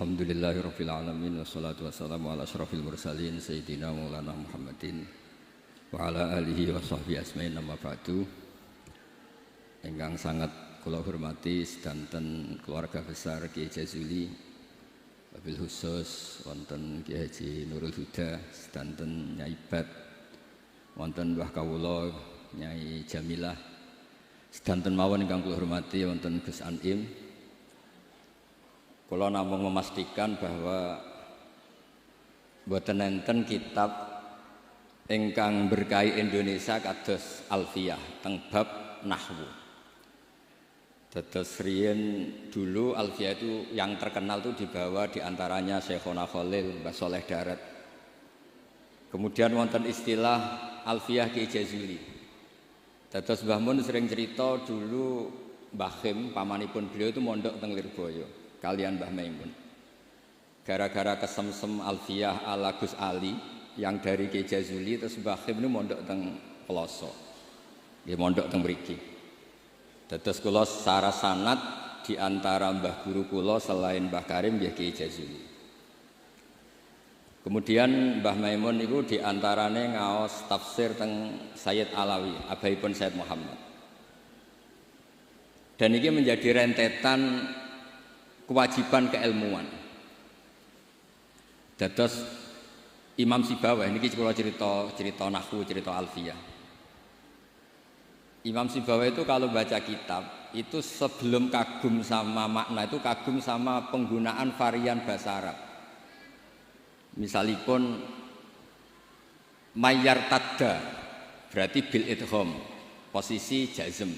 Alhamdulillahirabbil alamin wassalatu wassalamu ala asyrofil mursalin sayyidina maulana Muhammadin wa ala alihi wa sahbihi asmain amma ba'du. Ingkang sangat kula hormati sedanten keluarga besar Kiai Jazuli, wabil khusus wonten Kiai Haji Nurul Huda, sedanten Nyai Bat, wonten Mbah Kawula Nyai Jamilah, sedanten mawon ingkang kula hormati wonten Gus Anim. Kula namung memastikan bahwa boten enten kitab ingkang berkahi Indonesia kados Alfiyah teng bab nahwu. Dados riyen dulu Alfiyah itu yang terkenal itu dibawa diantaranya Syekhona Khalil, Mbah Soleh Darat. Kemudian wonten istilah Alfiyah Kiai Jazuli. Dados Mbah Mun sering cerita dulu Mbah Khim pamanipun beliau itu mondok teng Lirboyo kalian Mbah Maimun. Gara-gara kesemsem Alfiyah ala Gus Ali yang dari Kiai Jazuli, terus Mbah Khim ini mondok teng Peloso. Nggih mondok teng mriki. Dados kula secara sanad di antara mbah guru kula selain Mbah Karim nggih Kiai Jazuli. Kemudian Mbah Maimun itu di antarane ngaos tafsir teng Sayyid Alawi, abaipun Sayyid Muhammad. Dan ini menjadi rentetan kewajiban keilmuan. Dados Imam Sibawayh niki kula cerita nahwu, cerita Alfiyah. Imam Sibawayh itu kalau baca kitab itu sebelum kagum sama makna itu kagum sama penggunaan varian bahasa Arab. Misalipun mayyar tadda berarti bil idgham, posisi jazm.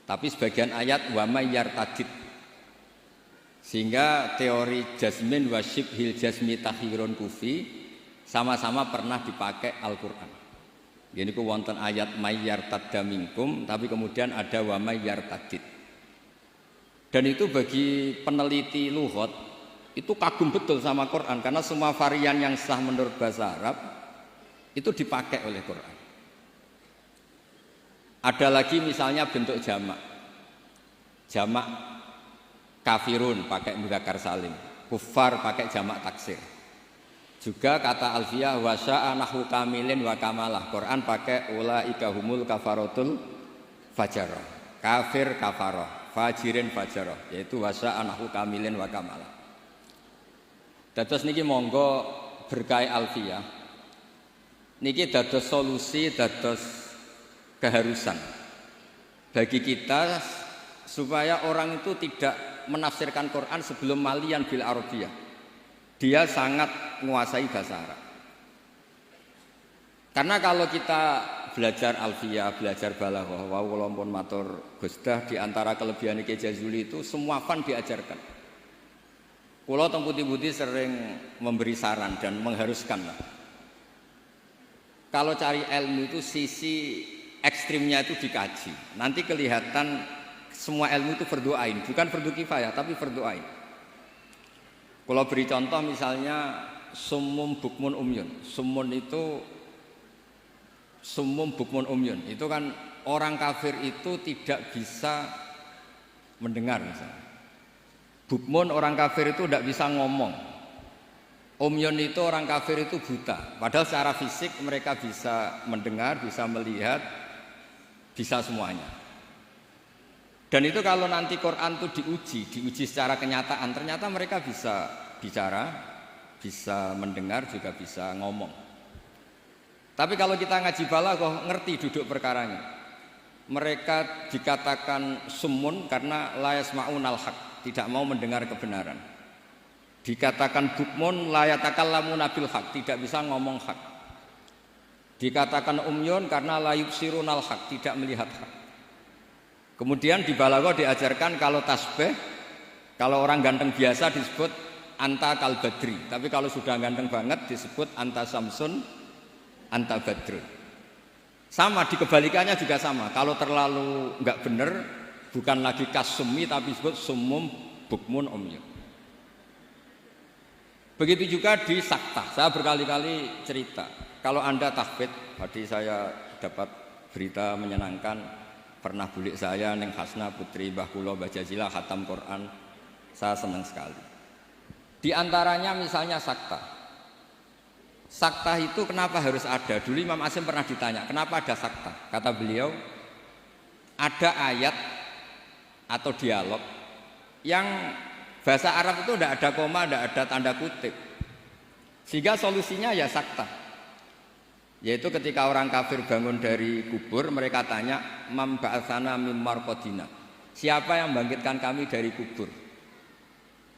Tapi sebagian ayat wa mayyar tadid, sehingga teori jazmin wa syibhil jazmi takhirun kufi sama-sama pernah dipakai Al-Quran. Ini ku wonten ayat mayyar tadda minkum, tapi kemudian ada wa mayyar tadid. Dan itu bagi peneliti lughat itu kagum betul sama Quran, karena semua varian yang sah menurut bahasa Arab itu dipakai oleh Quran. Ada lagi misalnya bentuk jamak. Jamak kafirun pakai mudzakkar salim, kufar pakai jamak taksir. Juga kata Alfiyah wa sya'a nahwu kamilin wa kamalah. Quran pakai ulaika humul kafaratul fajarah. Kafir kafarah, fajirin fajarah, yaitu wa sya'a nahwu kamilin wa kamalah. Dados niki monggo berkah Alfiyah. Niki dados solusi, dados keharusan bagi kita supaya orang itu tidak menafsirkan Quran sebelum malian bil Arabiyah. Dia sangat menguasai bahasa Arab. Karena kalau kita belajar Alfiyah, belajar balaghah, wa walaupun matur Gusdah di antara kelebihan Kiai Jazuli itu semua fan diajarkan. Kula teng putih-putih sering memberi saran dan mengharuskan lah. Kalau cari ilmu itu sisi ekstrimnya itu dikaji. Nanti kelihatan semua ilmu itu fardhu ain, bukan fardhu kifayah tapi fardhu ain. Kalau beri contoh misalnya summum bukmun umyun. Summum bukmun umyun. Itu kan orang kafir itu tidak bisa mendengar misalnya. Bukmun orang kafir itu tidak bisa ngomong. Umyun itu orang kafir itu buta. Padahal secara fisik mereka bisa mendengar, bisa melihat, bisa semuanya. Dan itu kalau nanti Quran itu diuji secara kenyataan, ternyata mereka bisa bicara, bisa mendengar, juga bisa ngomong. Tapi kalau kita ngaji balaghah ngerti duduk perkaranya. Mereka dikatakan summun karena la yasma'unal haq, tidak mau mendengar kebenaran. Dikatakan bukmun la yatakallamuna bil haq, tidak bisa ngomong hak. Dikatakan umyun karena la yubsirunal haq, tidak melihat hak. Kemudian di balaghah diajarkan kalau tasbih, kalau orang ganteng biasa disebut anta kal badri, tapi kalau sudah ganteng banget disebut anta samsun, anta badrun. Sama di kebalikannya juga sama. Kalau terlalu enggak benar, bukan lagi kasumi tapi disebut summum bukmun umyun. Begitu juga di saktah. Saya berkali-kali cerita. Kalau Anda tahfidz, tadi saya dapat berita menyenangkan. Pernah bulik saya Neng Hasna putri Mbah Kula Mbah Jazilah khatam Quran. Saya senang sekali. Di antaranya misalnya sakta. Sakta itu kenapa harus ada? Dulu Imam Asy'ari pernah ditanya, kenapa ada sakta? Kata beliau, ada ayat atau dialog yang bahasa Arab itu tidak ada koma, tidak ada tanda kutip. Sehingga solusinya ya sakta. Yaitu ketika orang kafir bangun dari kubur, mereka tanya, "Mam ba'atsana mim marqadina." Siapa yang membangkitkan kami dari kubur?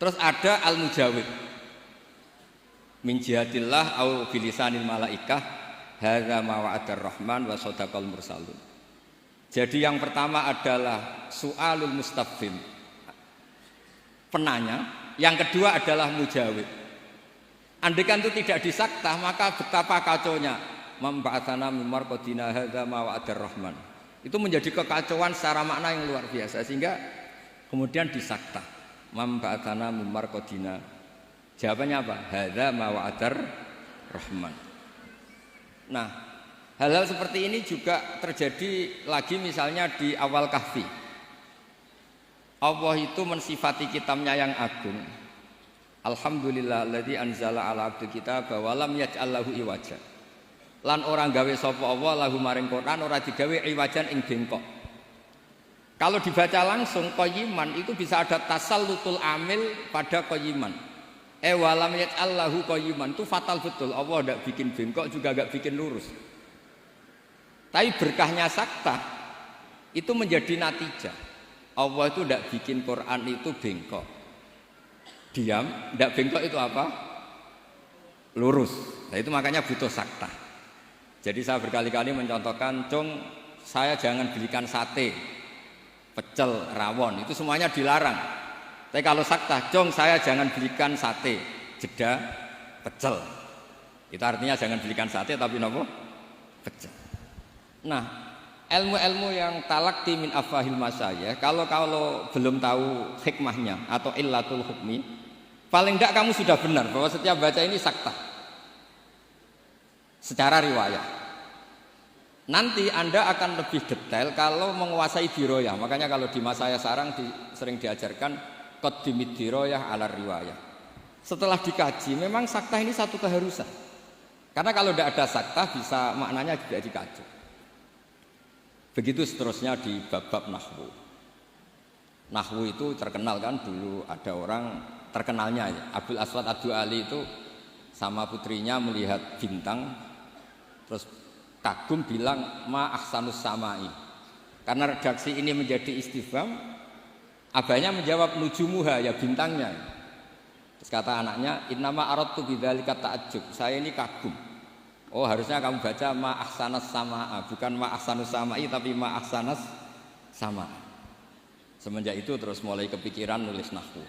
Terus ada al-mujawib. Min jihatillah au bilisanil malaikah hadza ma wa'adar rahman wa sadaqal mursalun. Jadi yang pertama adalah su'alul mustafhim, penanya, yang kedua adalah mujawib. Andaikan itu tidak disakta, maka betapa kacaunya. Memba'atsana mim marqadina hadza ma wa'adar rahman. Itu menjadi kekacauan secara makna yang luar biasa, sehingga kemudian disakta. Memba'atsana mim marqadina. Jawabannya apa? Hadza ma wa'adar rahman. Nah, hal-hal seperti ini juga terjadi lagi misalnya di awal Kahfi. Allah itu mensifati kitabnya yang agung. Alhamdulillahilladzi anzala ala abdi kitaba wa lam yaj'al lahu iwaja. Lan orang gawe sapa Allah lahu maring Quran ora digawe iwajan ing bengkok. Kalau dibaca langsung qayyiman itu bisa ada tasallutul amil pada qayyiman. Wa lam yaj'al lahu qayyiman itu fatal betul. Allah enggak bikin bengkok juga enggak bikin lurus. Tapi berkahnya sakta itu menjadi natijah. Allah itu enggak bikin Quran itu bengkok. Diam, enggak bengkok itu apa? Lurus. Nah itu makanya butuh sakta. Jadi saya berkali-kali mencontohkan, "Cung, saya jangan belikan sate, pecel, rawon, itu semuanya dilarang." Tapi kalau sakta, "Cung, saya jangan belikan sate, jeda, pecel." Itu artinya jangan belikan sate tapi nopo? Pecel. Nah, ilmu-ilmu yang talaqti min afahil masyayikh, kalau belum tahu hikmahnya atau illatul hukmi, paling enggak kamu sudah benar bahwa setiap baca ini sakta secara riwayat. Nanti Anda akan lebih detail kalau menguasai diroyah. Makanya kalau di masa saya sarang sering diajarkan qaddimid diroyah ala riwayah. Setelah dikaji, memang sakta ini satu keharusan. Karena kalau tidak ada sakta bisa maknanya juga dikacau. Begitu seterusnya di bab-bab nahwu. Nahwu itu terkenal kan, dulu ada orang terkenalnya ya, Abdul Aswad Ad-Du'ali itu sama putrinya melihat bintang terus kagum bilang ma ahsanus samai. Karena redaksi ini menjadi istifham, abahnya menjawab nujumuha, ya bintangnya. Terus kata anaknya, innama aradtu bidzalika ta'ajjub, saya ini kagum. Oh harusnya kamu baca ma ahsanas samaa, bukan ma ahsanus samai tapi ma ahsanas sama. Semenjak itu terus mulai kepikiran nulis nahwu.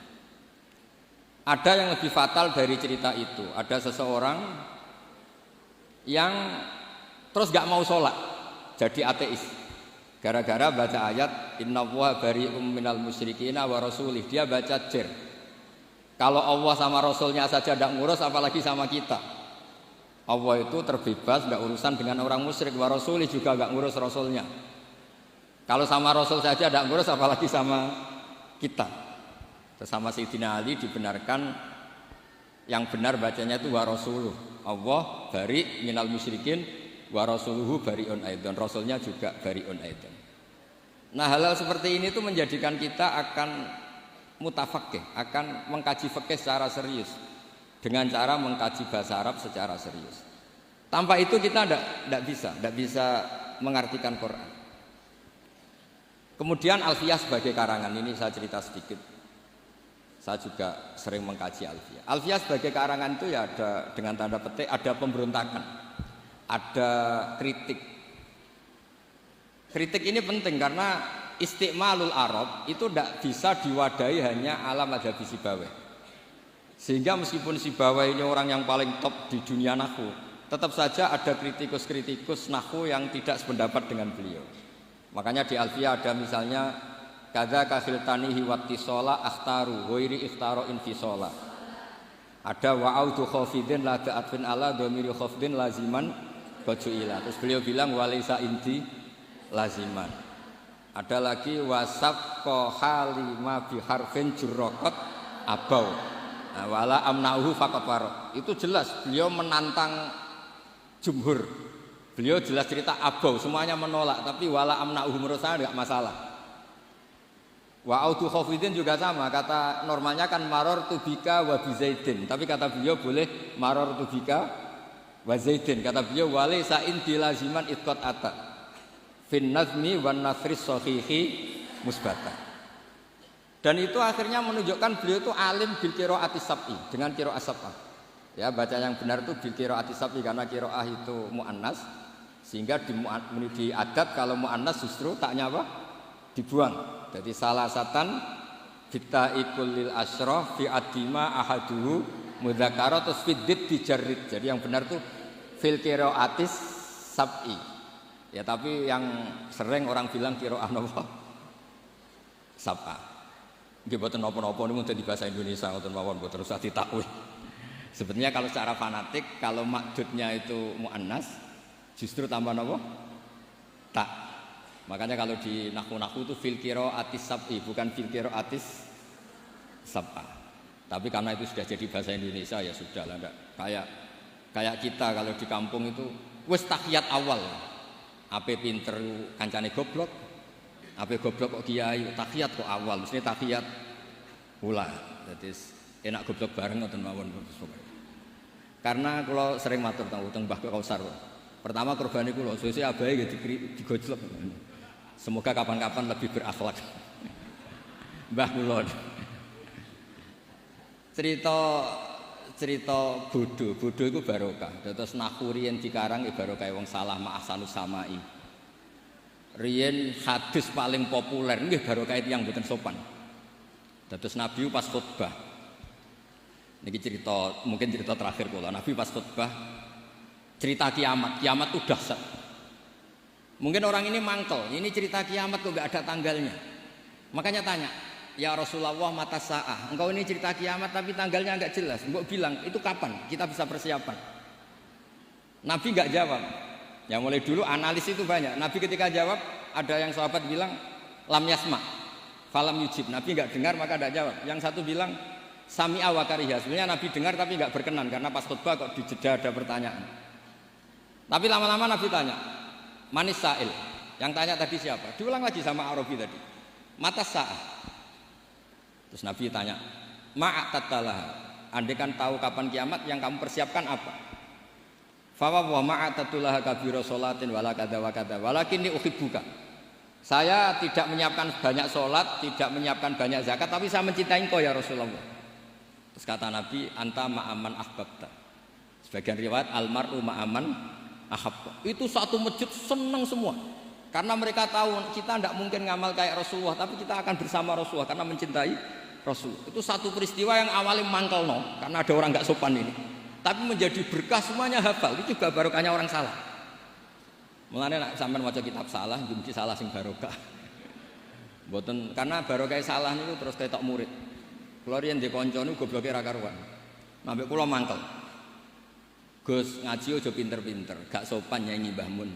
Ada yang lebih fatal dari cerita itu. Ada seseorang yang terus gak mau sholat, jadi ateis. Gara-gara baca ayat innallaha bari'um minal musyrikina wa rasulih, dia baca jer. Kalau Allah sama Rasulnya saja tidak ngurus, apalagi sama kita. Allah itu terbebas, tidak urusan dengan orang musyrik. Wa rasulih juga gak ngurus Rasulnya. Kalau sama Rasul saja tidak ngurus, apalagi sama kita. Bersama Sayyidina Ali dibenarkan yang benar bacanya itu wa rasuluh. Allah bari minal musyrikin wa rasuluhu bari'un aidan. Rasulnya juga bari'un aidan. Nah hal-hal seperti ini itu menjadikan kita akan mutafaqih, akan mengkaji fikih secara serius dengan cara mengkaji bahasa Arab secara serius. Tanpa itu kita tidak bisa mengartikan Quran. Kemudian Alfiyah sebagai karangan, ini saya cerita sedikit. Saya juga sering mengkaji Alfiyah. Alfiyah sebagai karangan itu ya ada dengan tanda petik, ada pemberontakan, ada kritik. Kritik ini penting karena istiqmalul Arab itu tidak bisa diwadahi hanya ala madzhab Sibawayh. Sehingga meskipun Sibawayh ini orang yang paling top di dunia nahwu, tetap saja ada kritikus-kritikus nahwu yang tidak sependapat dengan beliau. Makanya di Alfiyah ada misalnya kadza kakhiltanihi wattisola akhtaru ghairi ikhtaro infisola. Ada wa'audu khafidin la ta'atfin ala dhamiri khafdin laziman bajuila. Terus beliau bilang walaisa inti laziman. Ada lagi wasab ko halima bi harfin jurraqat abau. Wala amna'uhu faqafar. Itu jelas beliau menantang jumhur. Beliau jelas cerita abau, semuanya menolak, tapi wala amna'uhu menurut saya enggak masalah. Wa autu khafidin juga sama, kata normalnya kan maror tubika wa bizaidin, tapi kata beliau boleh maror tubika wa zaidin. Kata beliau wali sa'in dilaziman itqat ata fin nazmi wan nasri sahihi musbata. Dan itu akhirnya menunjukkan beliau itu alim bil qiraati sab'i, dengan qiraat sab'ah. Ya, baca yang benar itu bil qiraati sab'i karena qiraah itu muannas, sehingga di adat kalau muannas justru taknya apa? Dibuang. Jadi salah satan kita ikulil asyrah fi adima ahaduhu mudzakkara terus fiddid dijarrid. Jadi yang benar itu fil qiraatis sab'i. Ya, tapi yang sering orang bilang qiraah napa? Sab'ah. Nggih boten napa-napa niku dadi bahasa Indonesia ngoten mawon boten usah ditakwil. Sebenarnya kalau secara fanatik kalau makdudnya itu muannas justru tambah napa? Tak. Makanya kalau di nahwu-nahwu itu fil qiraatis sab'i bukan fil qiraatis sab'ah. Tapi karena itu sudah jadi bahasa Indonesia ya sudah lah, enggak kayak kita kalau di kampung itu wis tahiyat awal. Ape pinter kancane goblok. Ape goblok kok kiai tahiyat kok awal, mesti tahiyat ula. Jadi enak goblok bareng ngoten mawon. Karena kalau sering matur teng Mbah Kausar. Pertama kurbane kula sesuk abahe nggih digojlok. Semoga kapan-kapan lebih berakhlak. Mbah kula. Cerita bodoh itu barokah. Terus nahwu riyen dikarang barokah wong salah ma ahsanus samai. Riyen hadis paling populer nggih barokah yang mboten sopan. Terus Nabi pas khutbah. Niki cerita mungkin cerita terakhir kula. Nabi pas khutbah cerita kiamat itu dahsyat. Mungkin orang ini mangkel, ini cerita kiamat kok enggak ada tanggalnya. Makanya tanya, ya Rasulullah mata sa'ah. Engkau ini cerita kiamat tapi tanggalnya enggak jelas. Mbok bilang itu kapan kita bisa persiapan. Nabi enggak jawab. Ya mulai dulu analis itu banyak. Nabi ketika jawab ada yang sahabat bilang lam yasma, falam yujib. Nabi enggak dengar maka enggak jawab. Yang satu bilang sami'a wa kariha. Sebenarnya Nabi dengar tapi enggak berkenan karena pas khutbah kok di jeda ada pertanyaan. Tapi lama-lama Nabi tanya, manis sa'il. Yang tanya tadi siapa? Diulang lagi sama Arabi tadi. Mata sa'ah. Terus Nabi tanya, ma'atattalah. Andai kan tahu kapan kiamat yang kamu persiapkan apa? Fawa wa ma'atatullah kabira sholatin wala kada wa kada walakinni uhibbuka. Saya tidak menyiapkan banyak sholat, tidak menyiapkan banyak zakat, tapi saya mencintai engkau ya Rasulullah. Terus kata Nabi, anta ma'aman ahbabta. Sebagian riwayat almar'u ma'aman ahabba. Itu satu masjid senang semua. Karena mereka tahu kita tidak mungkin ngamal kayak Rasulullah, tapi kita akan bersama Rasulullah karena mencintai Rasulullah. Itu satu peristiwa yang awalnya mangkel karena ada orang nggak sopan ini. Tapi menjadi berkah semuanya hafal. Itu juga barokahnya orang salah. Mulane nek sampean maca kitab salah, mungkin salah sing barokah. Mboten karena barokah salah niku terus ketok murid. Kula riyen ndek kanca niku gobloke ra karuan. Ambek kula mangkel. Gus ngaji aja pinter-pinter, gak sopan nyanyi Mbah Mun.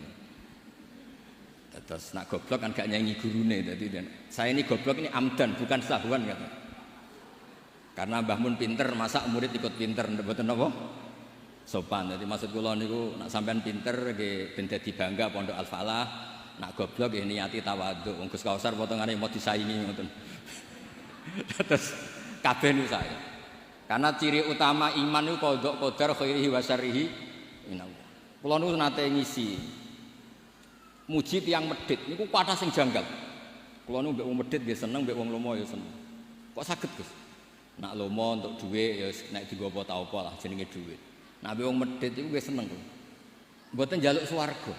Terus nak goblok kan gak nyanyi gurune. Dadi saya ini goblok ini amdan bukan sahwan kata. Karena Mbah Mun pinter, masa murid ikut pinter, mboten napa? Sopan. Jadi maksud kula niku nak sampean pinter nggih ben dadi bangga Pondok Al Falah, nak goblok nggih niati tawadhu. Wong Gus Kausar potongane mau disaingi ngoten. Terus kabeh niku saya. Karena ciri utama iman itu qadha qadar khairihi wa syarrihi minallah. Kula niku nate ngisi muji tiyang medhit niku kathah sing janggal. Kula niku mbek wong medhit nggih seneng, mbek wong lomo ya seneng. Kok saged, Gus? Nak lomo untuk dhuwit ya nek dienggo apa ta apa lah jenenge dhuwit. Nak mbek wong medhit iku nggih seneng. Mboten njaluk swarga.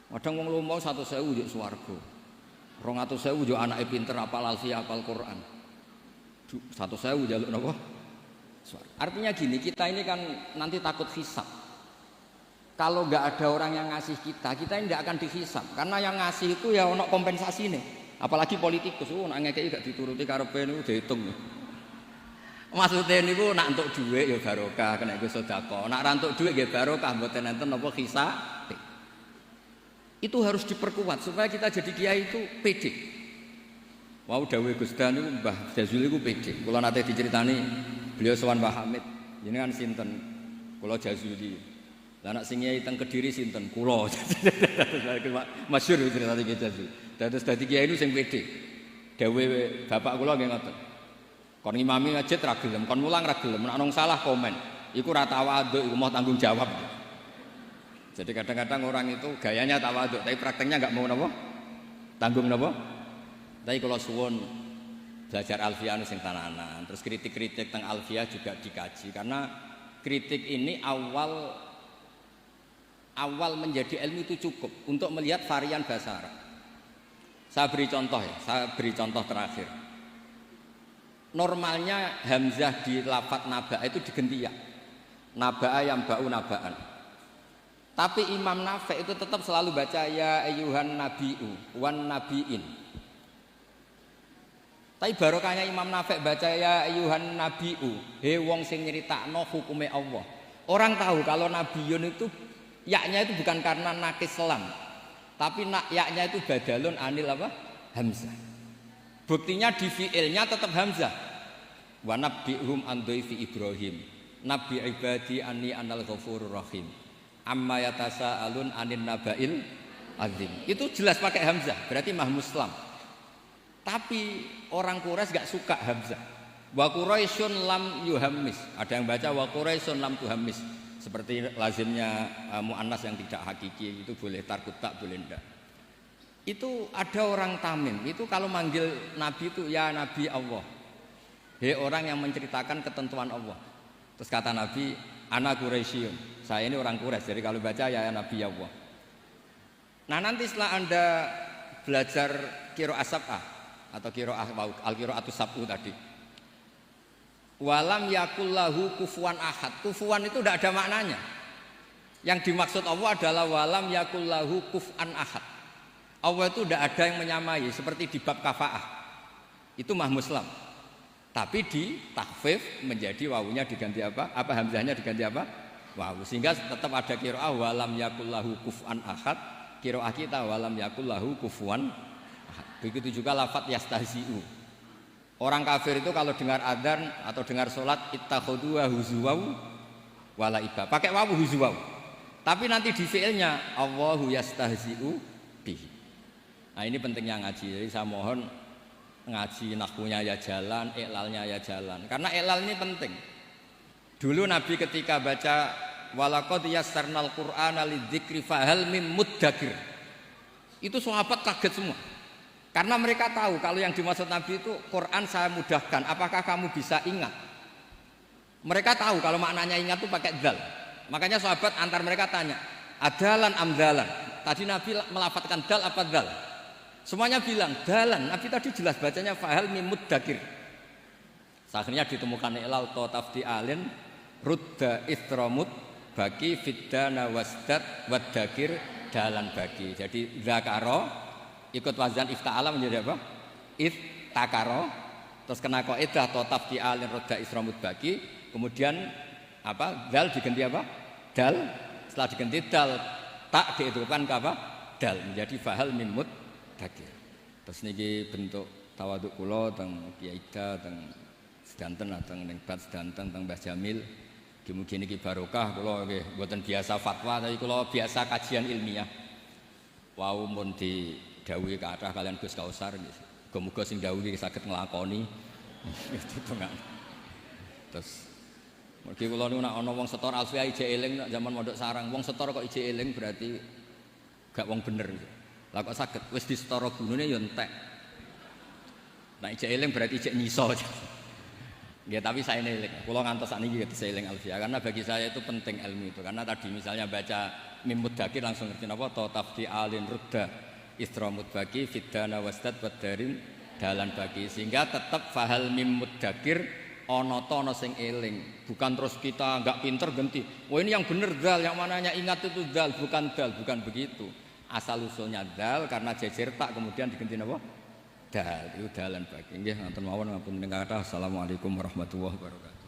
Kadang wong lomo 100.000 yo swarga. 200.000 yo anake pinter apal alfiah apal Quran. 100.000 njaluk napa? Artinya gini, kita ini kan nanti takut hisab. Kalau nggak ada orang yang ngasih kita ini tidak akan dihisab. Karena yang ngasih itu ya ono kompensasi nih. Apalagi politikus, nak ngekei gak dituruti karepe niku dihitung. Maksudnya niku nak entuk dhuwit ya barokah, kena iku sedekah. Nak ra entuk dhuwit nggih barokah, mboten enten napa hisab. Itu harus diperkuat supaya kita jadi kiai itu pede. Wau dawuh Gus Dan niku Mbah Jazuli niku pede. Kula nate diceritani beliau sowan Mbah Hamid. Jenengan sinten? Kula Jazuli. Lah anak sing kiai teng Kediri sinten? Kula. Masyhur cerita iki Jazuli. Dados dadi kiai niku sing pede. Dawuh bapak kula nggih ngoten. Kon ngimami masjid ra gelem, kon mulang ra gelem, nek ana salah komen. Iku ra tawaduk, iku mau tanggung jawab. Jadi kadang-kadang orang itu gayanya tawaduk, tapi prakteknya enggak mau napa? Tanggung napa? Tapi kalau suwun belajar alfiah sing tananan, terus kritik-kritik tentang alfiah juga dikaji karena kritik ini awal menjadi ilmu itu cukup untuk melihat varian bahasa Arab. Saya beri contoh terakhir. Normalnya hamzah di lafadz naba'a itu diganti ya. Naba'a yang ba'u naba'an. Tapi Imam Nafi' itu tetap selalu baca ya ayyuhan nabi'u wan nabi'in. Tapi barokahnya Imam Nafi' baca ya ayyuhan nabi'u, he wong sing nyeritakno hukume Allah. Orang tahu kalau nabiyun itu yaknya itu bukan karena nakis selam, tapi yaknya itu badalun anil apa? Hamzah. Buktinya di fi'ilnya tetap hamzah. Wa nabbi'hum an dhaifi Ibrahim. Nabi ibadi anni anal ghafurur rahim. Amma yatasaalun anin naba'il azim. Itu jelas pakai hamzah, berarti mahmuslam. Tapi orang Quraisy gak suka hamzah. Wa Quraisyun lam yuhammis. Ada yang baca wa Quraisyun lam tuhammis. Seperti lazimnya muannas yang tidak hakiki itu boleh tarkut tak boleh ndak. Itu ada orang Tamim. Itu kalau manggil Nabi itu ya Nabi Allah. Hei orang yang menceritakan ketentuan Allah. Terus kata Nabi, ana Quraisyun. Saya ini orang Quraisy. Jadi kalau baca ya Nabi Allah. Nah nanti setelah Anda belajar qiraah sab'ah atau qiraah al-qiraatus sab'u tadi. Walam yakullahu kufuwan ahad. Kufuwan itu tidak ada maknanya. Yang dimaksud Allah adalah walam yakullahu kuf'an ahad. Allah itu tidak ada yang menyamai seperti di bab kafaah. Itu mahmuslam. Tapi di takhfif menjadi wawunya diganti apa? Apa hamzahnya diganti apa? Wawu. Sehingga tetap ada qiraah walam yakullahu kuf'an ahad. Qiraah kita walam yakullahu kufuwan. Begitu juga lafadz yastahzi'u. Orang kafir itu kalau dengar adzan atau dengar sholat ittakhadhu huzuwau wala iba. Pakai wawu huzuwau. Tapi nanti di fi'ilnya Allahu yastahzi'u bihi. Nah ini pentingnya ngaji. Jadi saya mohon ngaji nahwunya ya jalan, iklalnya ya jalan. Karena iklal ini penting. Dulu Nabi ketika baca walaqad yassarnal qur'ana lidzikri fahal mim muddakir. Itu sahabat kaget semua. Karena mereka tahu kalau yang dimaksud Nabi itu Quran saya mudahkan, apakah kamu bisa ingat? Mereka tahu kalau maknanya ingat itu pakai dzal. Makanya sahabat antar mereka tanya, adalan amdalan. Tadi Nabi melafatkan dal apa dzal? Semuanya bilang dalan. Nabi tadi jelas bacanya fahal mim muddakir. Akhirnya ditemukan ilal tafdi alin rudda istramut bagi fiddana wasdad waddakir dalan bagi. Jadi zakaro ikut wazan ifta'ala menjadi apa? Iftakaro. Terus kena kaidah totaf di alin roda isramud bagi. Kemudian apa? Dal diganti apa? Dal. Setelah diganti dal, tak dihidupkan ke apa? Dal menjadi fahal mimut dakir. Terus niki bentuk tawaduk kula teng Kiai Ida teng sedanten teng ning bat sedanten teng Mbah Jamil. Mugi niki barokah kula nggih mboten biasa fatwa tapi kula biasa kajian ilmiah. Wau mun di dawuhi kathah kalian Gus Kausar nggih. Muga-muga sing dawuhi saged nglakoni. Terus mergi kula niku nek ana wong setor alfiah ije eling nek zaman mondok sarang, wong setor kok ije eling berarti gak wong bener. Lah kok saged wis disetara gunune ya entek. Nek ije eling berarti ije nyiso. Ya tapi saya eling. Kula ngantos sakniki ketes eling alfiah karena bagi saya itu penting ilmu itu. Karena tadi misalnya baca mimud dakir langsung ngerti napa ta tafdi alin rudda istramud bagi fiddana wasdad wadarin dalan bagi sehingga tetap fahal mimud dakir ana ta ana sing eling. Bukan terus kita enggak pinter ganti. Oh ini yang bener dal, yang mananya ingat itu dal, bukan begitu. Asal usulnya dal karena jejer tak kemudian diganti napa? Dal, itu dalan bagi. Nggih, ngoten mawon ngapunten kathah. Assalamualaikum warahmatullahi wabarakatuh.